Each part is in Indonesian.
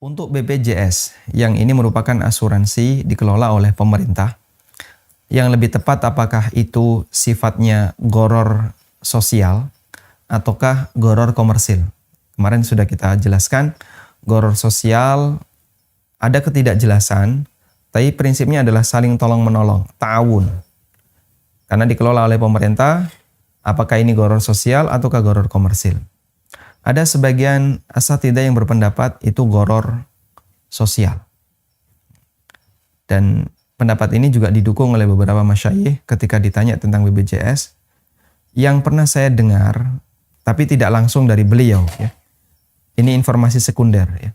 Untuk BPJS, yang ini merupakan asuransi dikelola oleh pemerintah, yang lebih tepat apakah itu sifatnya gharar sosial ataukah gharar komersil. Kemarin sudah kita jelaskan, gharar sosial ada ketidakjelasan, tapi prinsipnya adalah saling tolong-menolong, ta'awun. Karena dikelola oleh pemerintah, apakah ini gharar sosial ataukah gharar komersil. Ada sebagian asatidzah yang berpendapat itu gharar sosial. Dan pendapat ini juga didukung oleh beberapa masyayikh ketika ditanya tentang BPJS. Yang pernah saya dengar, tapi tidak langsung dari beliau. Ya. Ini informasi sekunder. Ya.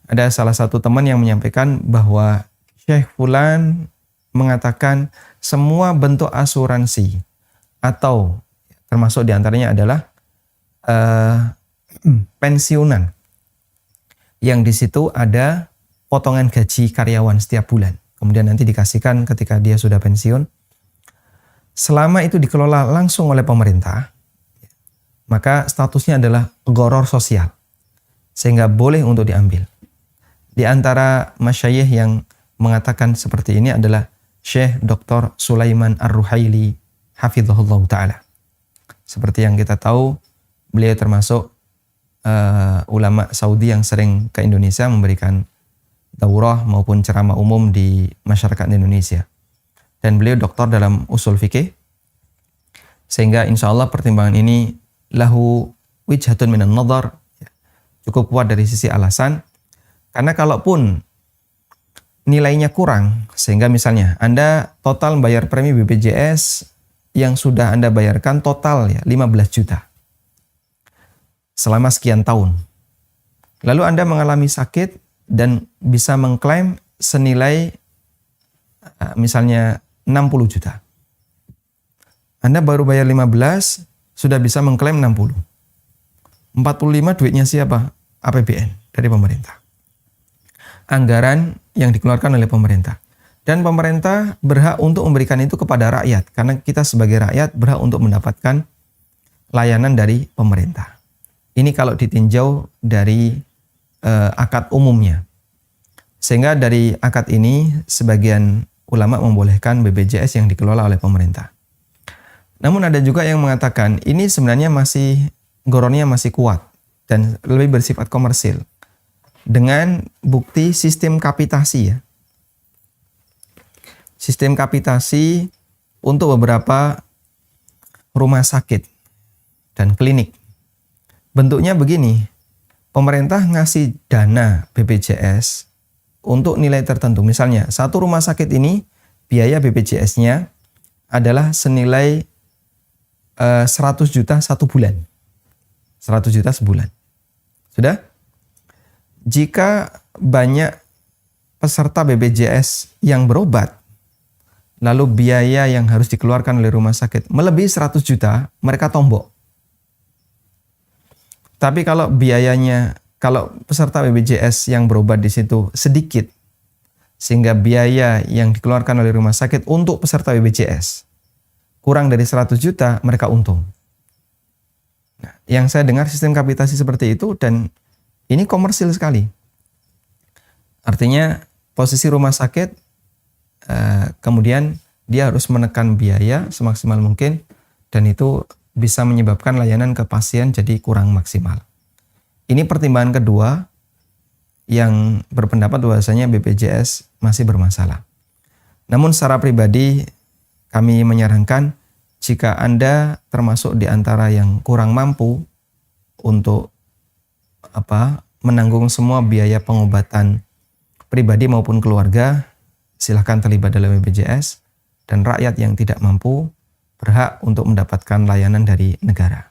Ada salah satu teman yang menyampaikan bahwa Syekh Fulan mengatakan semua bentuk asuransi atau termasuk diantaranya adalah pensiunan yang di situ ada potongan gaji karyawan setiap bulan. Kemudian nanti dikasihkan ketika dia sudah pensiun. Selama itu dikelola langsung oleh pemerintah, maka statusnya adalah gharar sosial. Sehingga boleh untuk diambil. Di antara masyayikh yang mengatakan seperti ini adalah Syekh Dr. Sulaiman Ar-Ruhaili hafizahullah ta'ala. Seperti yang kita tahu, beliau termasuk ulama Saudi yang sering ke Indonesia memberikan daurah maupun ceramah umum di masyarakat Indonesia. Dan beliau doktor dalam usul fikih. Sehingga insya Allah pertimbangan ini lahu wijhatun minan nadhar, cukup kuat dari sisi alasan. Karena kalaupun nilainya kurang, sehingga misalnya Anda total membayar premi BPJS yang sudah Anda bayarkan total ya 15 juta. Selama sekian tahun. Lalu Anda mengalami sakit dan bisa mengklaim senilai misalnya 60 juta. Anda baru bayar 15, sudah bisa mengklaim 60. 45 duitnya siapa? APBN dari pemerintah. Anggaran yang dikeluarkan oleh pemerintah. Dan pemerintah berhak untuk memberikan itu kepada rakyat. Karena kita sebagai rakyat berhak untuk mendapatkan layanan dari pemerintah. Ini kalau ditinjau dari akad umumnya. Sehingga dari akad ini sebagian ulama membolehkan BPJS yang dikelola oleh pemerintah. Namun ada juga yang mengatakan ini sebenarnya ghararnya masih kuat dan lebih bersifat komersil. Dengan bukti sistem kapitasi ya. Sistem kapitasi untuk beberapa rumah sakit dan klinik. Bentuknya begini, pemerintah ngasih dana BPJS untuk nilai tertentu. Misalnya, satu rumah sakit ini biaya BPJS-nya adalah senilai 100 juta satu bulan. 100 juta sebulan. Sudah? Jika banyak peserta BPJS yang berobat, lalu biaya yang harus dikeluarkan oleh rumah sakit melebihi 100 juta, mereka tombok. Tapi kalau peserta BPJS yang berobat di situ sedikit, sehingga biaya yang dikeluarkan oleh rumah sakit untuk peserta BPJS kurang dari 100 juta, mereka untung. Nah, yang saya dengar sistem kapitasi seperti itu dan ini komersil sekali. Artinya posisi rumah sakit, kemudian dia harus menekan biaya semaksimal mungkin dan itu bisa menyebabkan layanan ke pasien jadi kurang maksimal. Ini pertimbangan kedua yang berpendapat bahwasanya BPJS masih bermasalah. Namun secara pribadi kami menyarankan jika Anda termasuk di antara yang kurang mampu untuk menanggung semua biaya pengobatan pribadi maupun keluarga, silahkan terlibat dalam BPJS dan rakyat yang tidak mampu berhak untuk mendapatkan layanan dari negara.